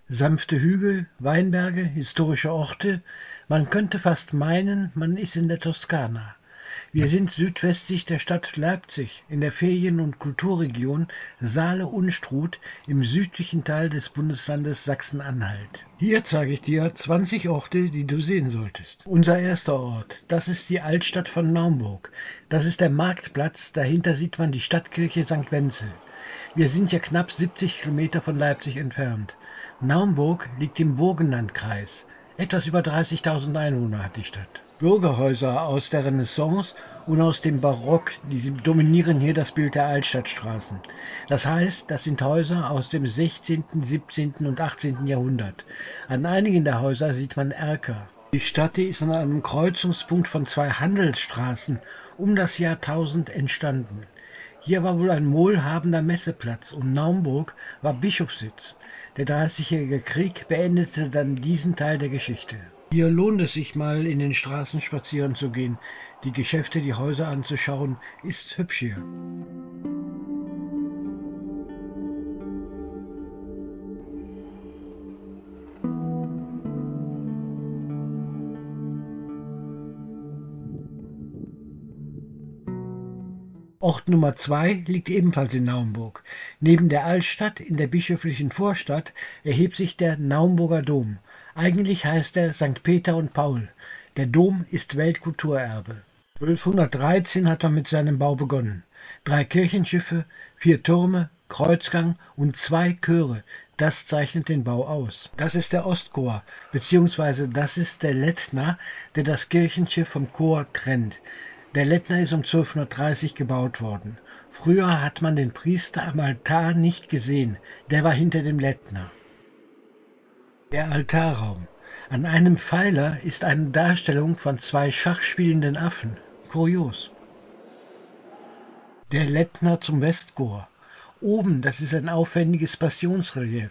Sanfte Hügel, Weinberge, historische Orte. Man könnte fast meinen, man ist in der Toskana. Wir sind südwestlich der Stadt Leipzig in der Ferien- und Kulturregion Saale-Unstrut im südlichen Teil des Bundeslandes Sachsen-Anhalt. Hier zeige ich dir 20 Orte, die du sehen solltest. Unser erster Ort, das ist die Altstadt von Naumburg. Das ist der Marktplatz, dahinter sieht man die Stadtkirche St. Wenzel. Wir sind ja knapp 70 Kilometer von Leipzig entfernt. Naumburg liegt im Burgenlandkreis. Etwas über 30.000 Einwohner hat die Stadt. Bürgerhäuser aus der Renaissance und aus dem Barock, die dominieren hier das Bild der Altstadtstraßen. Das heißt, das sind Häuser aus dem 16., 17. und 18. Jahrhundert. An einigen der Häuser sieht man Erker. Die Stadt ist an einem Kreuzungspunkt von zwei Handelsstraßen um das Jahr 1000 entstanden. Hier war wohl ein wohlhabender Messeplatz und Naumburg war Bischofssitz. Der Dreißigjährige Krieg beendete dann diesen Teil der Geschichte. Hier lohnt es sich mal, in den Straßen spazieren zu gehen. Die Geschäfte, die Häuser anzuschauen, ist hübsch hier. Ort Nummer 2 liegt ebenfalls in Naumburg. Neben der Altstadt in der bischöflichen Vorstadt erhebt sich der Naumburger Dom. Eigentlich heißt er St. Peter und Paul. Der Dom ist Weltkulturerbe. 1213 hat man mit seinem Bau begonnen. 3 Kirchenschiffe, 4 Türme, Kreuzgang und 2 Chöre. Das zeichnet den Bau aus. Das ist der Ostchor, beziehungsweise das ist der Lettner, der das Kirchenschiff vom Chor trennt. Der Lettner ist um 1230 gebaut worden. Früher hat man den Priester am Altar nicht gesehen, der war hinter dem Lettner. Der Altarraum. An einem Pfeiler ist eine Darstellung von 2 schachspielenden Affen. Kurios. Der Lettner zum Westchor. Oben, das ist ein aufwendiges Passionsrelief.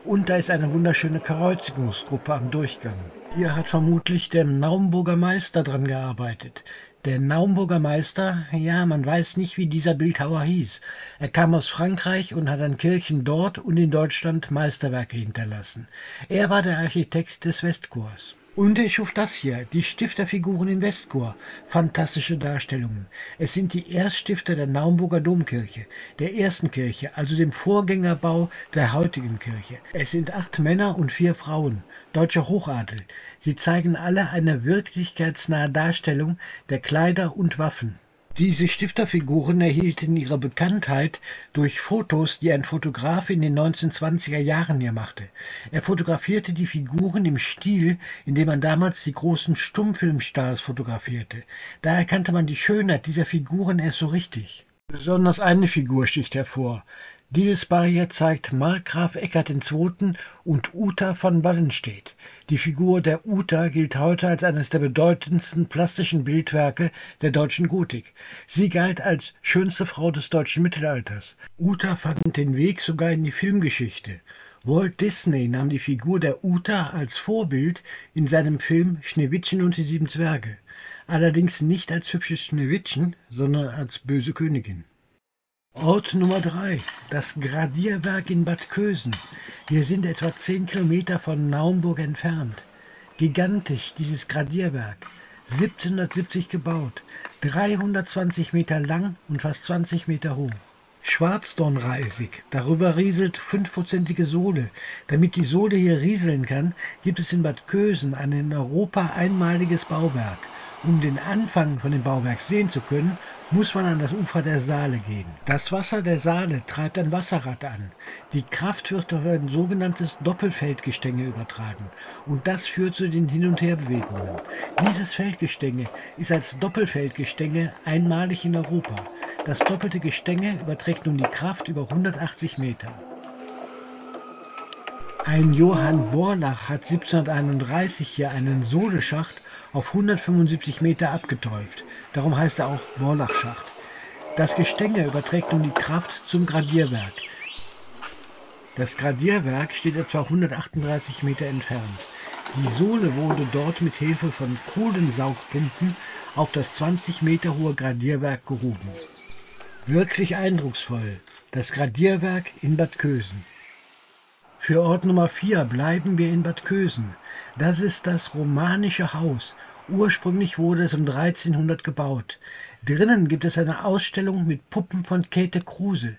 Und da ist eine wunderschöne Kreuzigungsgruppe am Durchgang. Hier hat vermutlich der Naumburger Meister dran gearbeitet. Der Naumburger Meister, ja, man weiß nicht, wie dieser Bildhauer hieß. Er kam aus Frankreich und hat an Kirchen dort und in Deutschland Meisterwerke hinterlassen. Er war der Architekt des Westchors. Und er schuf das hier, die Stifterfiguren im Westchor. Fantastische Darstellungen. Es sind die Erststifter der Naumburger Domkirche, der ersten Kirche, also dem Vorgängerbau der heutigen Kirche. Es sind 8 Männer und 4 Frauen, deutscher Hochadel. Sie zeigen alle eine wirklichkeitsnahe Darstellung der Kleider und Waffen. Diese Stifterfiguren erhielten ihre Bekanntheit durch Fotos, die ein Fotograf in den 1920er Jahren hier machte. Er fotografierte die Figuren im Stil, in dem man damals die großen Stummfilmstars fotografierte. Da erkannte man die Schönheit dieser Figuren erst so richtig. Besonders eine Figur sticht hervor. Dieses Paar hier zeigt Markgraf Eckhard II. Und Uta von Wallenstedt. Die Figur der Uta gilt heute als eines der bedeutendsten plastischen Bildwerke der deutschen Gotik. Sie galt als schönste Frau des deutschen Mittelalters. Uta fand den Weg sogar in die Filmgeschichte. Walt Disney nahm die Figur der Uta als Vorbild in seinem Film Schneewittchen und die 7 Zwerge. Allerdings nicht als hübsches Schneewittchen, sondern als böse Königin. Ort Nummer 3, das Gradierwerk in Bad Kösen. Wir sind etwa 10 Kilometer von Naumburg entfernt. Gigantisch, dieses Gradierwerk. 1770 gebaut, 320 Meter lang und fast 20 Meter hoch. Schwarzdornreisig, darüber rieselt 5%ige Sohle. Damit die Sohle hier rieseln kann, gibt es in Bad Kösen ein in Europa einmaliges Bauwerk. Um den Anfang von dem Bauwerk sehen zu können, muss man an das Ufer der Saale gehen. Das Wasser der Saale treibt ein Wasserrad an. Die Kraft wird auf ein sogenanntes Doppelfeldgestänge übertragen und das führt zu den Hin- und Herbewegungen. Dieses Feldgestänge ist als Doppelfeldgestänge einmalig in Europa. Das doppelte Gestänge überträgt nun die Kraft über 180 Meter. Ein Johann Borlach hat 1731 hier einen Sohleschacht auf 175 Meter abgeteuft. Darum heißt er auch Borlachschacht. Das Gestänge überträgt nun die Kraft zum Gradierwerk. Das Gradierwerk steht etwa 138 Meter entfernt. Die Sohle wurde dort mit Hilfe von Kohlensaugpumpen auf das 20 Meter hohe Gradierwerk gehoben. Wirklich eindrucksvoll, das Gradierwerk in Bad Kösen. Für Ort Nummer 4 bleiben wir in Bad Kösen. Das ist das romanische Haus. Ursprünglich wurde es um 1300 gebaut. Drinnen gibt es eine Ausstellung mit Puppen von Käthe Kruse.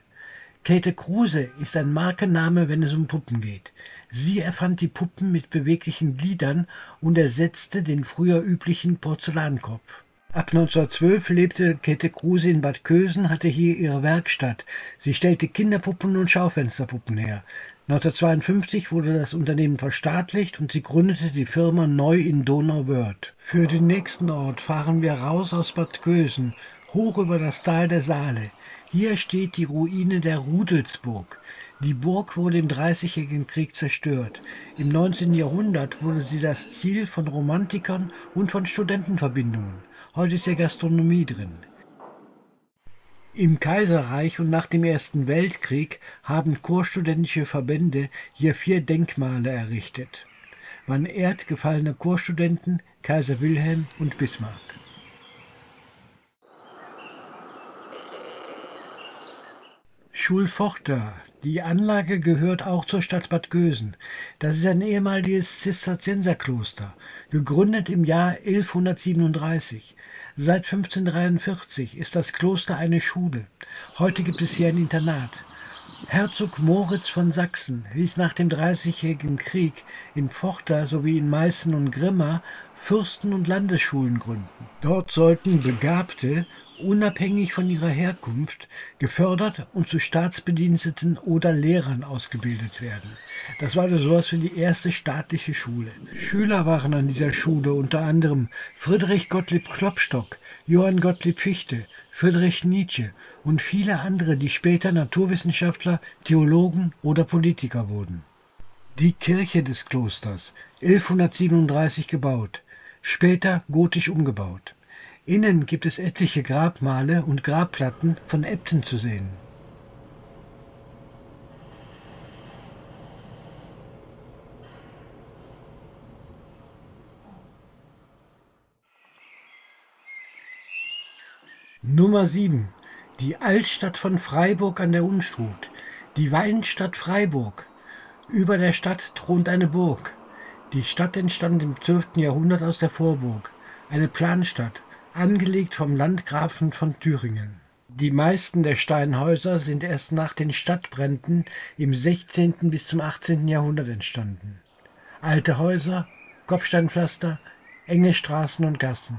Käthe Kruse ist ein Markenname, wenn es um Puppen geht. Sie erfand die Puppen mit beweglichen Gliedern und ersetzte den früher üblichen Porzellankopf. Ab 1912 lebte Käthe Kruse in Bad Kösen, hatte hier ihre Werkstatt. Sie stellte Kinderpuppen und Schaufensterpuppen her. 1952 wurde das Unternehmen verstaatlicht und sie gründete die Firma neu in Donauwörth. Für den nächsten Ort fahren wir raus aus Bad Kösen, hoch über das Tal der Saale. Hier steht die Ruine der Rudelsburg. Die Burg wurde im Dreißigjährigen Krieg zerstört. Im 19. Jahrhundert wurde sie das Ziel von Romantikern und von Studentenverbindungen. Heute ist ja Gastronomie drin. Im Kaiserreich und nach dem Ersten Weltkrieg haben chorstudentische Verbände hier 4 Denkmale errichtet. Man ehrt gefallene Chorstudenten, Kaiser Wilhelm und Bismarck. Schulforta. Die Anlage gehört auch zur Stadt Bad Kösen. Das ist ein ehemaliges Zisterzienserkloster, gegründet im Jahr 1137. Seit 1543 ist das Kloster eine Schule. Heute gibt es hier ein Internat. Herzog Moritz von Sachsen ließ nach dem Dreißigjährigen Krieg in Forta sowie in Meißen und Grimma Fürsten- und Landesschulen gründen. Dort sollten Begabte, unabhängig von ihrer Herkunft, gefördert und zu Staatsbediensteten oder Lehrern ausgebildet werden. Das war also sowas für die erste staatliche Schule. Schüler waren an dieser Schule unter anderem Friedrich Gottlieb Klopstock, Johann Gottlieb Fichte, Friedrich Nietzsche und viele andere, die später Naturwissenschaftler, Theologen oder Politiker wurden. Die Kirche des Klosters, 1137 gebaut, später gotisch umgebaut. Innen gibt es etliche Grabmale und Grabplatten von Äbten zu sehen. Nummer 7. Die Altstadt von Freiburg an der Unstrut. Die Weinstadt Freiburg. Über der Stadt thront eine Burg. Die Stadt entstand im 12. Jahrhundert aus der Vorburg. Eine Planstadt, angelegt vom Landgrafen von Thüringen. Die meisten der Steinhäuser sind erst nach den Stadtbränden im 16. bis zum 18. Jahrhundert entstanden. Alte Häuser, Kopfsteinpflaster, enge Straßen und Gassen.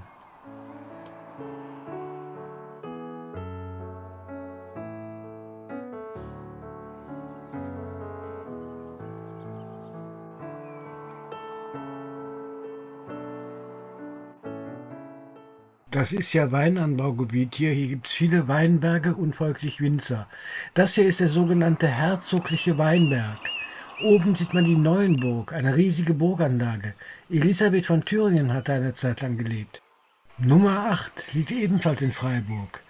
Das ist ja Weinanbaugebiet hier. Hier gibt es viele Weinberge und folglich Winzer. Das hier ist der sogenannte Herzogliche Weinberg. Oben sieht man die Neuenburg, eine riesige Burganlage. Elisabeth von Thüringen hat da eine Zeit lang gelebt. Nummer 8 liegt ebenfalls in Freiburg.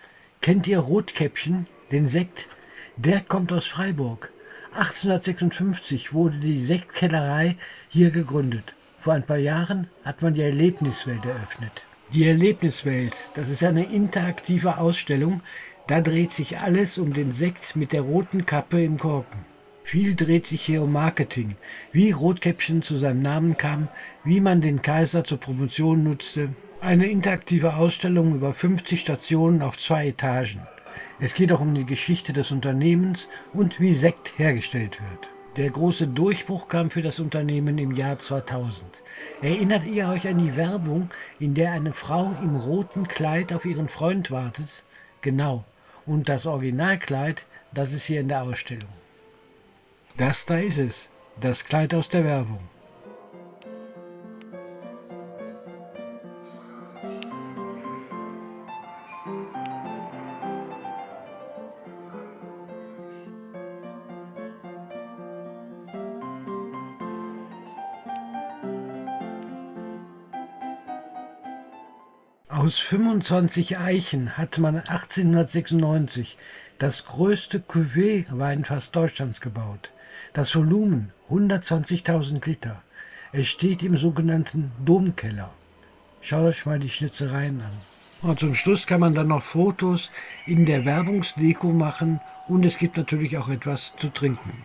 Kennt ihr Rotkäppchen, den Sekt? Der kommt aus Freiburg. 1856 wurde die Sektkellerei hier gegründet. Vor ein paar Jahren hat man die Erlebniswelt eröffnet. Die Erlebniswelt, das ist eine interaktive Ausstellung, da dreht sich alles um den Sekt mit der roten Kappe im Korken. Viel dreht sich hier um Marketing, wie Rotkäppchen zu seinem Namen kam, wie man den Kaiser zur Promotion nutzte. Eine interaktive Ausstellung über 50 Stationen auf 2 Etagen. Es geht auch um die Geschichte des Unternehmens und wie Sekt hergestellt wird. Der große Durchbruch kam für das Unternehmen im Jahr 2000. Erinnert ihr euch an die Werbung, in der eine Frau im roten Kleid auf ihren Freund wartet? Genau. Und das Originalkleid, das ist hier in der Ausstellung. Das da ist es, das Kleid aus der Werbung. Aus 25 Eichen hat man 1896 das größte Cuvée-Weinfass Deutschlands gebaut. Das Volumen 120.000 Liter. Es steht im sogenannten Domkeller. Schaut euch mal die Schnitzereien an. Und zum Schluss kann man dann noch Fotos in der Werbungsdeko machen und es gibt natürlich auch etwas zu trinken.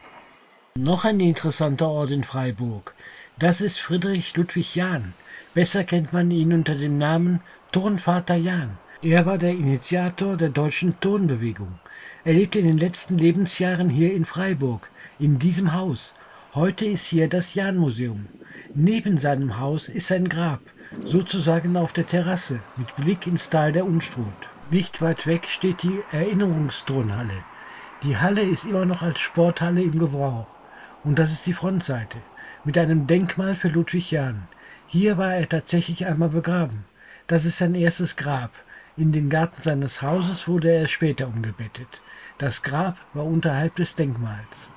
Noch ein interessanter Ort in Freiburg. Das ist Friedrich Ludwig Jahn. Besser kennt man ihn unter dem Namen Turnvater Jahn. Er war der Initiator der deutschen Turnbewegung. Er lebte in den letzten Lebensjahren hier in Freiburg, in diesem Haus. Heute ist hier das Jahn-Museum. Neben seinem Haus ist sein Grab, sozusagen auf der Terrasse, mit Blick ins Tal der Unstrut. Nicht weit weg steht die Erinnerungsturnhalle. Die Halle ist immer noch als Sporthalle im Gebrauch. Und das ist die Frontseite, mit einem Denkmal für Ludwig Jahn. Hier war er tatsächlich einmal begraben. Das ist sein erstes Grab. In den Garten seines Hauses wurde er später umgebettet. Das Grab war unterhalb des Denkmals.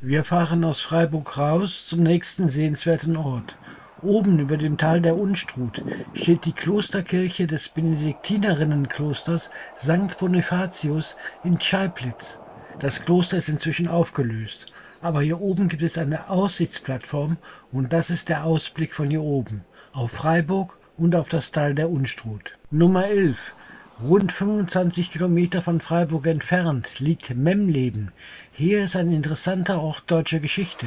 Wir fahren aus Freiburg raus zum nächsten sehenswerten Ort. Oben über dem Tal der Unstrut steht die Klosterkirche des Benediktinerinnenklosters St. Bonifatius in Scheiblitz. Das Kloster ist inzwischen aufgelöst, aber hier oben gibt es eine Aussichtsplattform und das ist der Ausblick von hier oben, auf Freiburg und auf das Tal der Unstrut. Nummer 11. Rund 25 Kilometer von Freiburg entfernt liegt Memleben. Hier ist ein interessanter Ort deutscher Geschichte,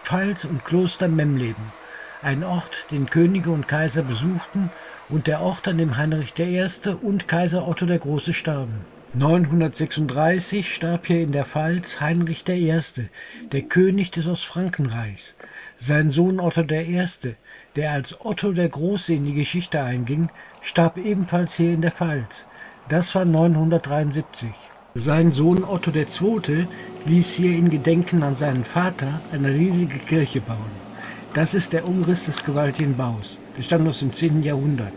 Pfalz und Kloster Memleben. Ein Ort, den Könige und Kaiser besuchten und der Ort, an dem Heinrich I. und Kaiser Otto der Große starben. 936 starb hier in der Pfalz Heinrich I., der König des Ostfrankenreichs. Sein Sohn Otto I., der als Otto der Große in die Geschichte einging, starb ebenfalls hier in der Pfalz. Das war 973. Sein Sohn Otto II. Ließ hier in Gedenken an seinen Vater eine riesige Kirche bauen. Das ist der Umriss des gewaltigen Baus. Der stammt aus dem 10. Jahrhundert.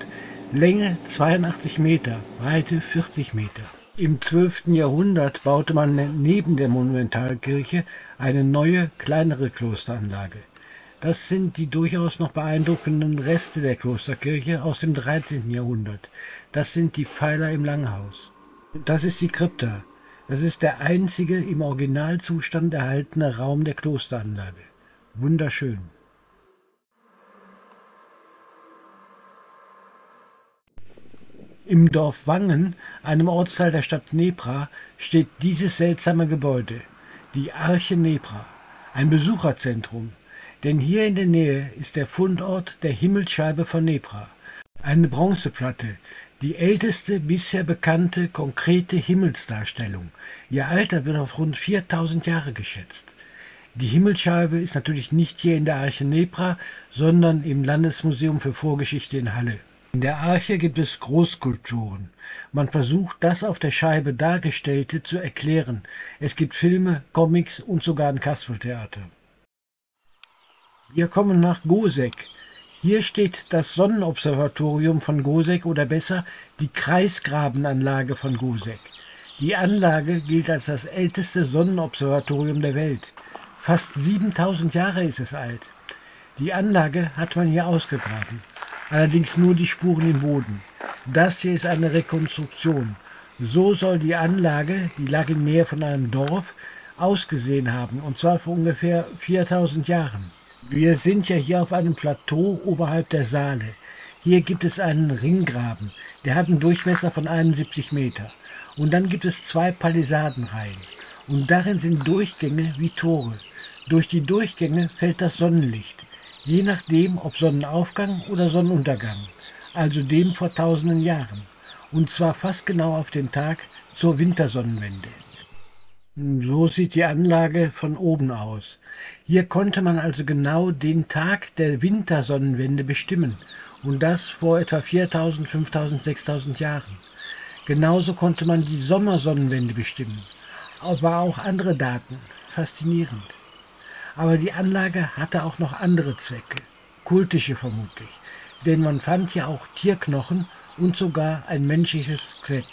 Länge 82 Meter, Breite 40 Meter. Im 12. Jahrhundert baute man neben der Monumentalkirche eine neue, kleinere Klosteranlage. Das sind die durchaus noch beeindruckenden Reste der Klosterkirche aus dem 13. Jahrhundert. Das sind die Pfeiler im Langhaus. Das ist die Krypta. Das ist der einzige im Originalzustand erhaltene Raum der Klosteranlage. Wunderschön. Im Dorf Wangen, einem Ortsteil der Stadt Nebra, steht dieses seltsame Gebäude, die Arche Nebra, ein Besucherzentrum, denn hier in der Nähe ist der Fundort der Himmelsscheibe von Nebra, eine Bronzeplatte, die älteste bisher bekannte konkrete Himmelsdarstellung. Ihr Alter wird auf rund 4000 Jahre geschätzt. Die Himmelsscheibe ist natürlich nicht hier in der Arche Nebra, sondern im Landesmuseum für Vorgeschichte in Halle. In der Arche gibt es Großskulpturen. Man versucht, das auf der Scheibe Dargestellte zu erklären. Es gibt Filme, Comics und sogar ein Kasperltheater. Wir kommen nach Goseck. Hier steht das Sonnenobservatorium von Goseck oder besser die Kreisgrabenanlage von Goseck. Die Anlage gilt als das älteste Sonnenobservatorium der Welt. Fast 7000 Jahre ist es alt. Die Anlage hat man hier ausgegraben. Allerdings nur die Spuren im Boden. Das hier ist eine Rekonstruktion. So soll die Anlage, die lag in Nähe von einem Dorf, ausgesehen haben, und zwar vor ungefähr 4000 Jahren. Wir sind ja hier auf einem Plateau oberhalb der Saale. Hier gibt es einen Ringgraben, der hat einen Durchmesser von 71 Meter. Und dann gibt es 2 Palisadenreihen. Und darin sind Durchgänge wie Tore. Durch die Durchgänge fällt das Sonnenlicht. Je nachdem, ob Sonnenaufgang oder Sonnenuntergang, also dem vor tausenden Jahren, und zwar fast genau auf den Tag zur Wintersonnenwende. So sieht die Anlage von oben aus. Hier konnte man also genau den Tag der Wintersonnenwende bestimmen, und das vor etwa 4000, 5000, 6000 Jahren. Genauso konnte man die Sommersonnenwende bestimmen, aber auch andere Daten. Faszinierend. Aber die Anlage hatte auch noch andere Zwecke, kultische vermutlich, denn man fand hier auch Tierknochen und sogar ein menschliches Skelett.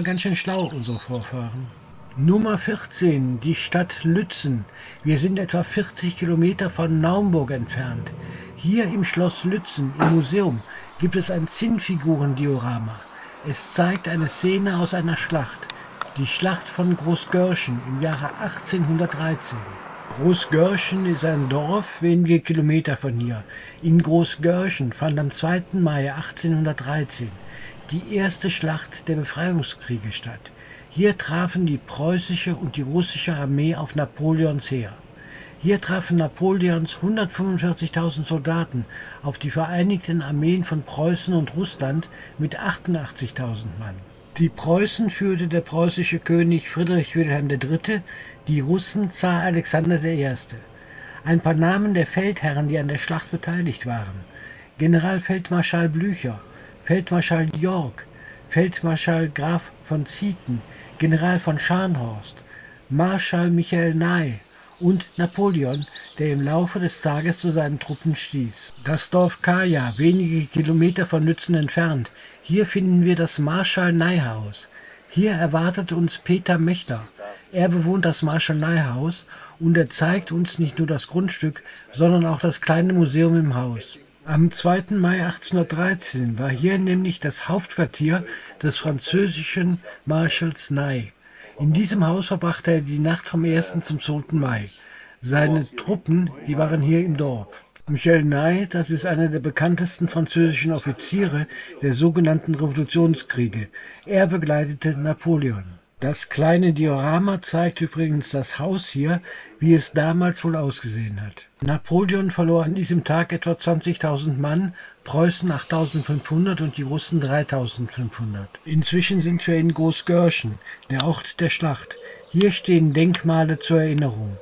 Ganz schön schlau, unsere Vorfahren. Nummer 14, die Stadt Lützen. Wir sind etwa 40 Kilometer von Naumburg entfernt. Hier im Schloss Lützen, im Museum, gibt es ein Zinnfigurendiorama. Es zeigt eine Szene aus einer Schlacht, die Schlacht von Großgörschen im Jahre 1813. Großgörschen ist ein Dorf wenige Kilometer von hier. In Großgörschen fand am 2. Mai 1813 die erste Schlacht der Befreiungskriege statt. Hier trafen die preußische und die russische Armee auf Napoleons Heer. Hier trafen Napoleons 145.000 Soldaten auf die vereinigten Armeen von Preußen und Russland mit 88.000 Mann. Die Preußen führte der preußische König Friedrich Wilhelm III., die Russen Zar Alexander I. Ein paar Namen der Feldherren, die an der Schlacht beteiligt waren: Generalfeldmarschall Blücher, Feldmarschall Yorck, Feldmarschall Graf von Zieten, General von Scharnhorst, Marschall Michael Ney und Napoleon, der im Laufe des Tages zu seinen Truppen stieß. Das Dorf Kaya, wenige Kilometer von Lützen entfernt. Hier finden wir das Marschall-Ney-Haus. Hier erwartet uns Peter Mechter. Er bewohnt das Marschall-Ney-Haus und er zeigt uns nicht nur das Grundstück, sondern auch das kleine Museum im Haus. Am 2. Mai 1813 war hier nämlich das Hauptquartier des französischen Marschalls Ney. In diesem Haus verbrachte er die Nacht vom 1. zum 2. Mai. Seine Truppen, die waren hier im Dorf. Michel Ney, das ist einer der bekanntesten französischen Offiziere der sogenannten Revolutionskriege. Er begleitete Napoleon. Das kleine Diorama zeigt übrigens das Haus hier, wie es damals wohl ausgesehen hat. Napoleon verlor an diesem Tag etwa 20.000 Mann, Preußen 8.500 und die Russen 3.500. Inzwischen sind wir in Großgörschen, der Ort der Schlacht. Hier stehen Denkmale zur Erinnerung.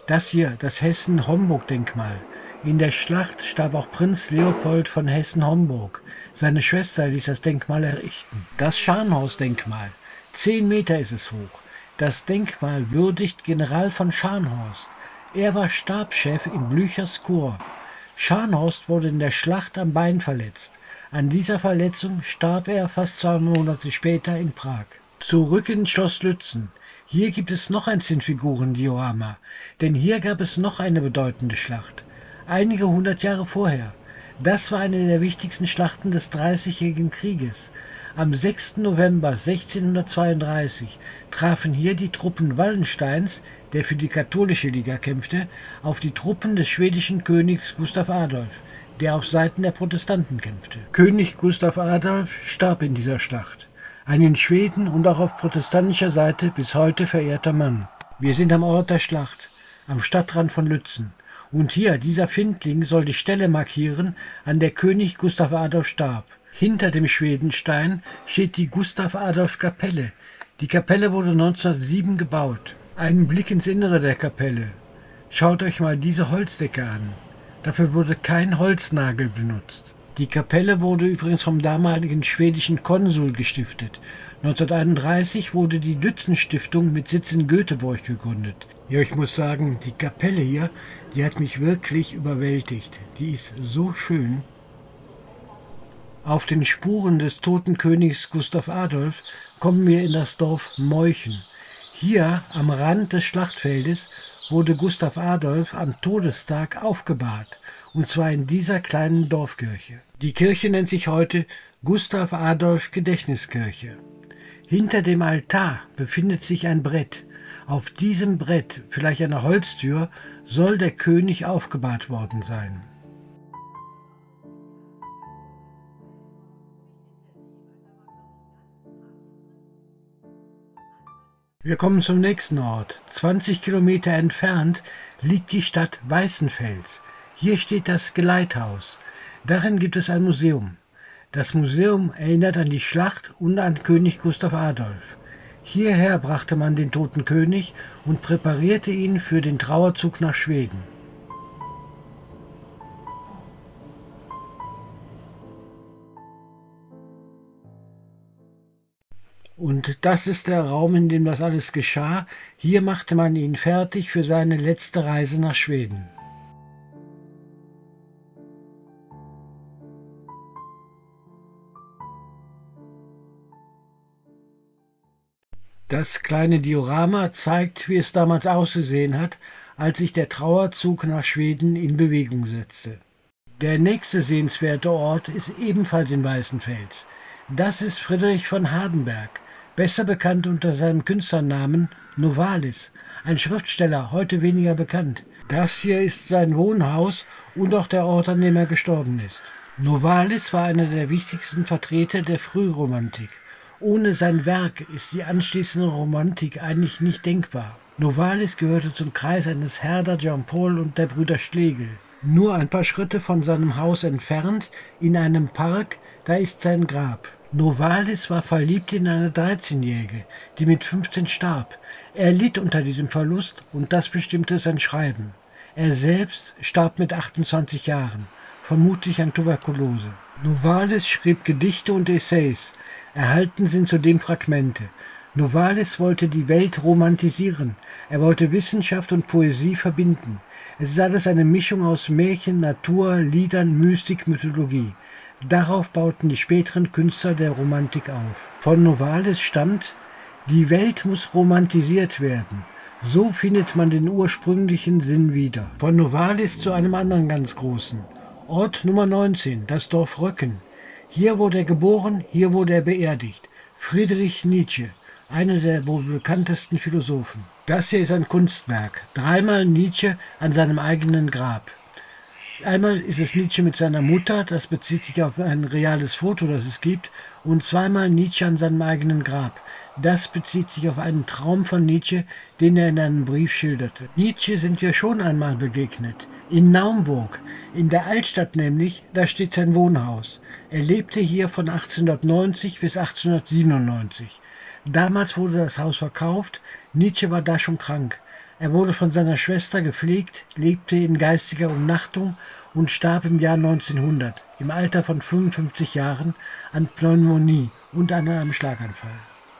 Das hier, das Hessen-Homburg-Denkmal. In der Schlacht starb auch Prinz Leopold von Hessen-Homburg. Seine Schwester ließ das Denkmal errichten. Das Scharnhorst-Denkmal. 10 Meter ist es hoch. Das Denkmal würdigt General von Scharnhorst. Er war Stabschef in Blüchers Korps. Scharnhorst wurde in der Schlacht am Bein verletzt. An dieser Verletzung starb er fast 2 Monate später in Prag. Zurück ins Schloss Lützen. Hier gibt es noch ein Zinnfiguren-Diorama, denn hier gab es noch eine bedeutende Schlacht. Einige 100 Jahre vorher. Das war eine der wichtigsten Schlachten des Dreißigjährigen Krieges. Am 6. November 1632 trafen hier die Truppen Wallensteins, der für die katholische Liga kämpfte, auf die Truppen des schwedischen Königs Gustav Adolf, der auf Seiten der Protestanten kämpfte. König Gustav Adolf starb in dieser Schlacht. Ein in Schweden und auch auf protestantischer Seite bis heute verehrter Mann. Wir sind am Ort der Schlacht, am Stadtrand von Lützen. Und hier, dieser Findling soll die Stelle markieren, an der König Gustav Adolf starb. Hinter dem Schwedenstein steht die Gustav-Adolf-Kapelle. Die Kapelle wurde 1907 gebaut. Einen Blick ins Innere der Kapelle. Schaut euch mal diese Holzdecke an. Dafür wurde kein Holznagel benutzt. Die Kapelle wurde übrigens vom damaligen schwedischen Konsul gestiftet. 1931 wurde die Lützen-Stiftung mit Sitz in Göteborg gegründet. Ja, ich muss sagen, die Kapelle hier, die hat mich wirklich überwältigt. Die ist so schön. Auf den Spuren des toten Königs Gustav Adolf kommen wir in das Dorf Meuchen. Hier am Rand des Schlachtfeldes wurde Gustav Adolf am Todestag aufgebahrt, und zwar in dieser kleinen Dorfkirche. Die Kirche nennt sich heute Gustav Adolf Gedächtniskirche. Hinter dem Altar befindet sich ein Brett. Auf diesem Brett, vielleicht eine Holztür, soll der König aufgebahrt worden sein. Wir kommen zum nächsten Ort. 20 Kilometer entfernt liegt die Stadt Weißenfels. Hier steht das Geleithaus. Darin gibt es ein Museum. Das Museum erinnert an die Schlacht und an König Gustav Adolf. Hierher brachte man den toten König und präparierte ihn für den Trauerzug nach Schweden. Und das ist der Raum, in dem das alles geschah. Hier machte man ihn fertig für seine letzte Reise nach Schweden. Das kleine Diorama zeigt, wie es damals ausgesehen hat, als sich der Trauerzug nach Schweden in Bewegung setzte. Der nächste sehenswerte Ort ist ebenfalls in Weißenfels. Das ist Friedrich von Hardenberg, besser bekannt unter seinem Künstlernamen Novalis, ein Schriftsteller, heute weniger bekannt. Das hier ist sein Wohnhaus und auch der Ort, an dem er gestorben ist. Novalis war einer der wichtigsten Vertreter der Frühromantik. Ohne sein Werk ist die anschließende Romantik eigentlich nicht denkbar. Novalis gehörte zum Kreis eines Herder Jean-Paul und der Brüder Schlegel. Nur ein paar Schritte von seinem Haus entfernt, in einem Park, da ist sein Grab. Novalis war verliebt in eine 13-Jährige, die mit 15 starb. Er litt unter diesem Verlust und das bestimmte sein Schreiben. Er selbst starb mit 28 Jahren, vermutlich an Tuberkulose. Novalis schrieb Gedichte und Essays. Erhalten sind zudem Fragmente. Novalis wollte die Welt romantisieren. Er wollte Wissenschaft und Poesie verbinden. Es ist alles eine Mischung aus Märchen, Natur, Liedern, Mystik, Mythologie. Darauf bauten die späteren Künstler der Romantik auf. Von Novalis stammt: Die Welt muss romantisiert werden. So findet man den ursprünglichen Sinn wieder. Von Novalis zu einem anderen ganz großen. Ort Nummer 19, das Dorf Röcken. Hier wurde er geboren, hier wurde er beerdigt. Friedrich Nietzsche, einer der wohl bekanntesten Philosophen. Das hier ist ein Kunstwerk. Dreimal Nietzsche an seinem eigenen Grab. Einmal ist es Nietzsche mit seiner Mutter, das bezieht sich auf ein reales Foto, das es gibt, und zweimal Nietzsche an seinem eigenen Grab. Das bezieht sich auf einen Traum von Nietzsche, den er in einem Brief schilderte. Nietzsche sind wir schon einmal begegnet. In Naumburg, in der Altstadt nämlich, da steht sein Wohnhaus. Er lebte hier von 1890 bis 1897. Damals wurde das Haus verkauft, Nietzsche war da schon krank. Er wurde von seiner Schwester gepflegt, lebte in geistiger Umnachtung und starb im Jahr 1900, im Alter von 55 Jahren, an Pneumonie und an einem Schlaganfall.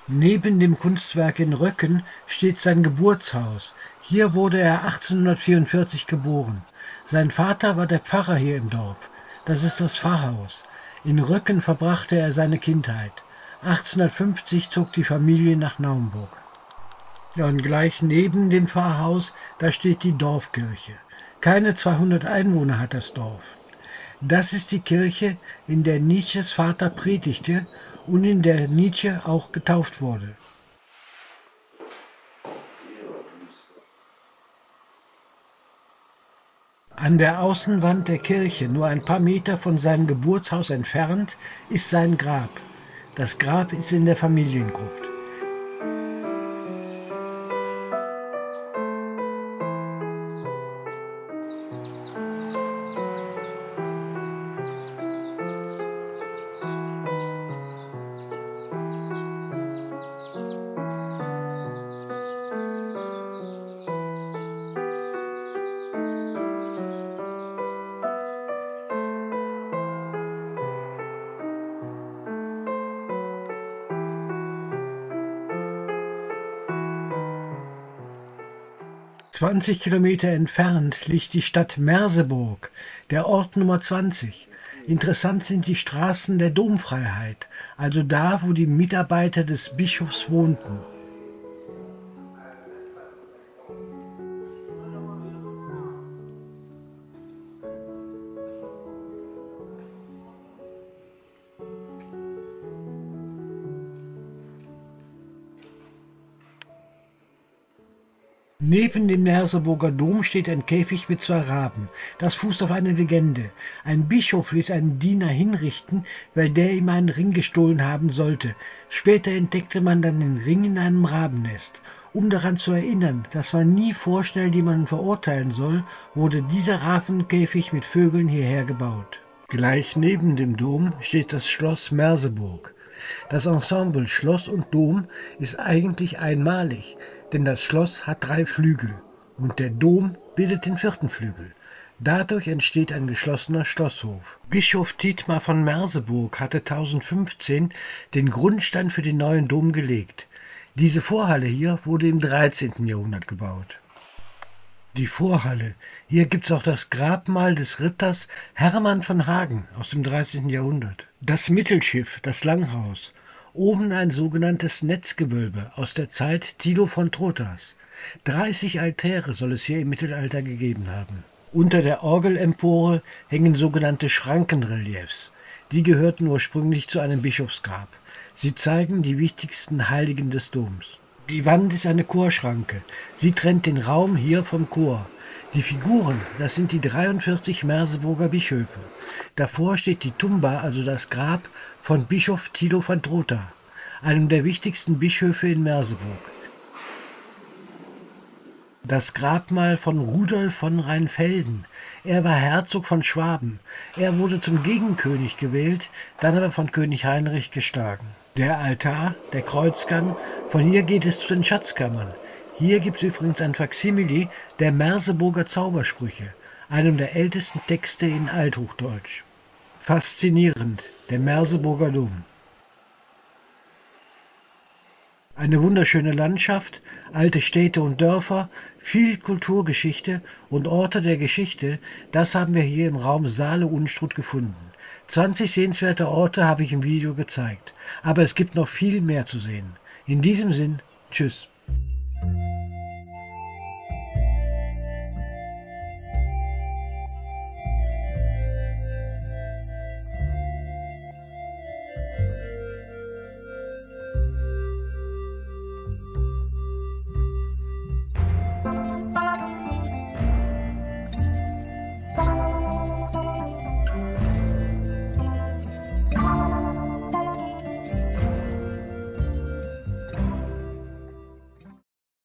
Neben dem Kunstwerk in Röcken steht sein Geburtshaus. Hier wurde er 1844 geboren. Sein Vater war der Pfarrer hier im Dorf. Das ist das Pfarrhaus. In Röcken verbrachte er seine Kindheit. 1850 zog die Familie nach Naumburg. Ja, und gleich neben dem Pfarrhaus, da steht die Dorfkirche. Keine 200 Einwohner hat das Dorf. Das ist die Kirche, in der Nietzsches Vater predigte und in der Nietzsche auch getauft wurde. An der Außenwand der Kirche, nur ein paar Meter von seinem Geburtshaus entfernt, ist sein Grab. Das Grab ist in der Familiengruft. »20 Kilometer entfernt liegt die Stadt Merseburg, der Ort Nummer 20. Interessant sind die Straßen der Domfreiheit, also da, wo die Mitarbeiter des Bischofs wohnten. Neben dem Merseburger Dom steht ein Käfig mit 2 Raben. Das fußt auf eine Legende. Ein Bischof ließ einen Diener hinrichten, weil der ihm einen Ring gestohlen haben sollte. Später entdeckte man dann den Ring in einem Rabennest. Um daran zu erinnern, dass man nie vorschnell jemanden verurteilen soll, wurde dieser Rabenkäfig mit Vögeln hierher gebaut. Gleich neben dem Dom steht das Schloss Merseburg. Das Ensemble Schloss und Dom ist eigentlich einmalig, denn das Schloss hat 3 Flügel und der Dom bildet den 4. Flügel. Dadurch entsteht ein geschlossener Schlosshof. Bischof Dietmar von Merseburg hatte 1015 den Grundstein für den neuen Dom gelegt. Diese Vorhalle hier wurde im 13. Jahrhundert gebaut. Die Vorhalle, hier gibt es auch das Grabmal des Ritters Hermann von Hagen aus dem 13. Jahrhundert. Das Mittelschiff, das Langhaus. Oben ein sogenanntes Netzgewölbe aus der Zeit Thilo von Trotas. 30 Altäre soll es hier im Mittelalter gegeben haben. Unter der Orgelempore hängen sogenannte Schrankenreliefs. Die gehörten ursprünglich zu einem Bischofsgrab. Sie zeigen die wichtigsten Heiligen des Doms. Die Wand ist eine Chorschranke. Sie trennt den Raum hier vom Chor. Die Figuren, das sind die 43 Merseburger Bischöfe. Davor steht die Tumba, also das Grab von Bischof Thilo van Trotha, einem der wichtigsten Bischöfe in Merseburg. Das Grabmal von Rudolf von Rheinfelden. Er war Herzog von Schwaben. Er wurde zum Gegenkönig gewählt, dann aber von König Heinrich geschlagen. Der Altar, der Kreuzgang, von hier geht es zu den Schatzkammern. Hier gibt es übrigens ein Faksimile der Merseburger Zaubersprüche, einem der ältesten Texte in Althochdeutsch. Faszinierend, der Merseburger Dom. Eine wunderschöne Landschaft, alte Städte und Dörfer, viel Kulturgeschichte und Orte der Geschichte, das haben wir hier im Raum Saale-Unstrut gefunden. 20 sehenswerte Orte habe ich im Video gezeigt, aber es gibt noch viel mehr zu sehen. In diesem Sinn, tschüss.